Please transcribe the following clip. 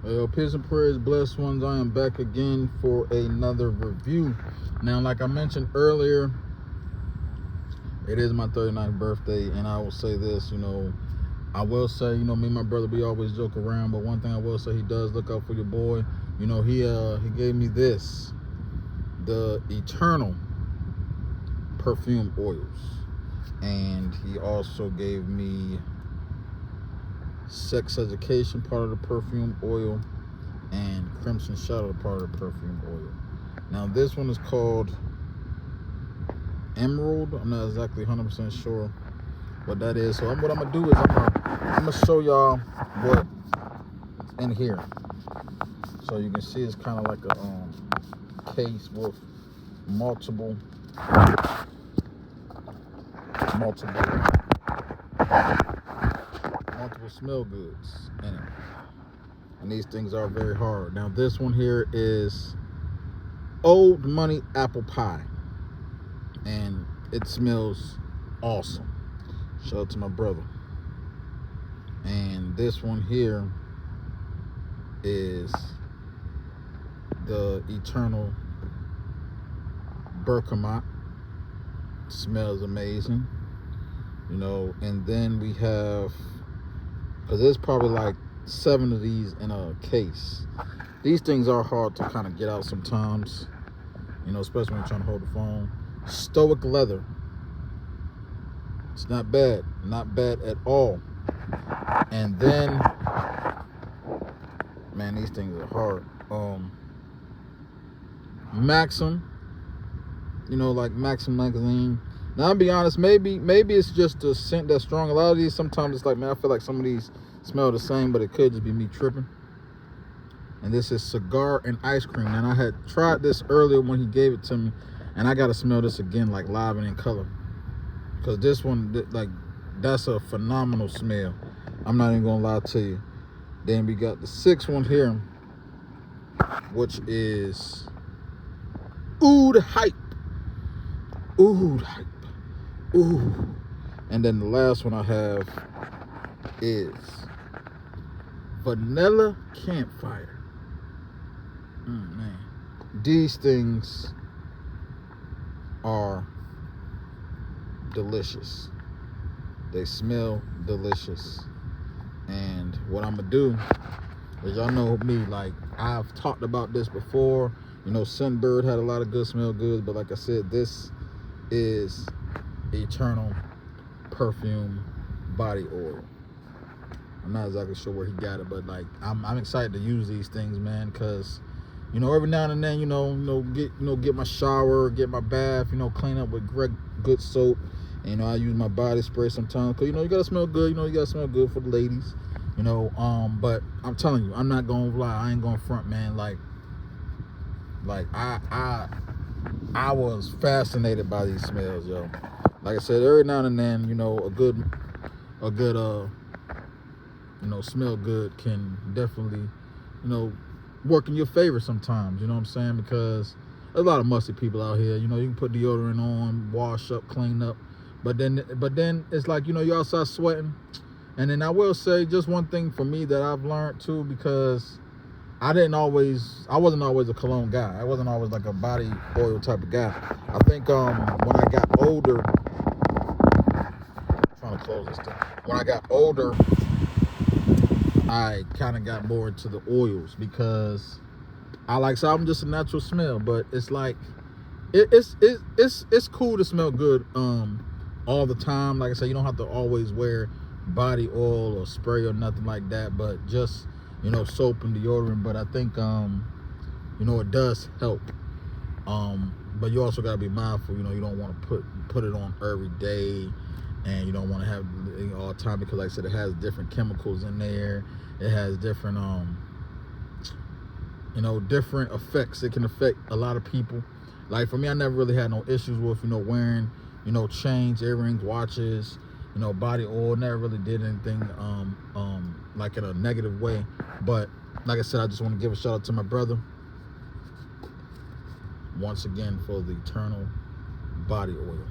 Well, peace and prayers, blessed ones. I am back again for another review. Now, like I mentioned earlier, it is my 39th birthday, and I will say this, I will say, me and my brother, we always joke around, but one thing I will say, he does look out for your boy. He gave me this, the Eternal perfume oils, and he also gave me Sex Education, part of the perfume oil, and Crimson Shadow, part of the perfume oil. Now this one is called Emerald. I'm not exactly 100% sure what that is. So what I'm gonna do is I'm gonna show y'all what's in here. So you can see it's kind of like a case with multiple smell goods in it, and these things are very hard. Now this one here is Old Money Apple Pie, and it smells awesome. Shout out to my brother. And this one here is the Eternal Bergamot. Smells amazing, and then we have, because there's probably like 7 of these in a case. These things are hard to kind of get out sometimes, especially when you're trying to hold the phone. Stoic Leather. It's not bad at all. And then, man, these things are hard. Maxim, like Maxim magazine. Now I'll be honest, maybe it's just the scent that's strong. A lot of these, sometimes it's like, man, I feel like some of these smell the same, but it could just be me tripping. And this is Cigar and Ice Cream. And I had tried this earlier when he gave it to me, and I gotta smell this again, like live and in color, because this one, like, that's a phenomenal smell. I'm not even gonna lie to you. Then we got the 6th one here, which is Oud Hype. Oud Hype. Ooh. And then the last one I have is Vanilla Campfire. Man, these things are delicious. They smell delicious. And what I'm gonna do is, y'all know me, like, I've talked about this before. Sunbird had a lot of good smell goods, but like I said, this is Eternal perfume body oil. I'm not exactly sure where he got it, but like, I'm excited to use these things, man, because every now and then, get my shower, get my bath, clean up with good soap. And I use my body spray sometimes, because you gotta smell good. You gotta smell good for the ladies. But I'm telling you, I'm not gonna lie, I ain't gonna front, man. Like I was fascinated by these smells, yo. Like I said, every now and then, a good smell good can definitely, work in your favor sometimes. You know what I'm saying? Because there's a lot of musty people out here. You can put deodorant on, wash up, clean up, but then it's like, you're outside sweating. And then I will say just one thing for me that I've learned too, because I wasn't always a cologne guy. I wasn't always like a body oil type of guy. I think when I got older, trying to close this thing. When I got older, I kind of got more into the oils, because I'm just a natural smell, but it's like it's cool to smell good all the time. Like I said, you don't have to always wear body oil or spray or nothing like that, but just soap and deodorant. But I think it does help, but you also got to be mindful. You don't want to put it on every day, and you don't want to have it all the time, because like I said, it has different chemicals in there. It has different different effects. It can affect a lot of people. Like for me, I never really had no issues with wearing chains, earrings, watches, body oil. Never really did anything like in a negative way. But like I said, I just want to give a shout out to my brother once again for the Eternal body oil.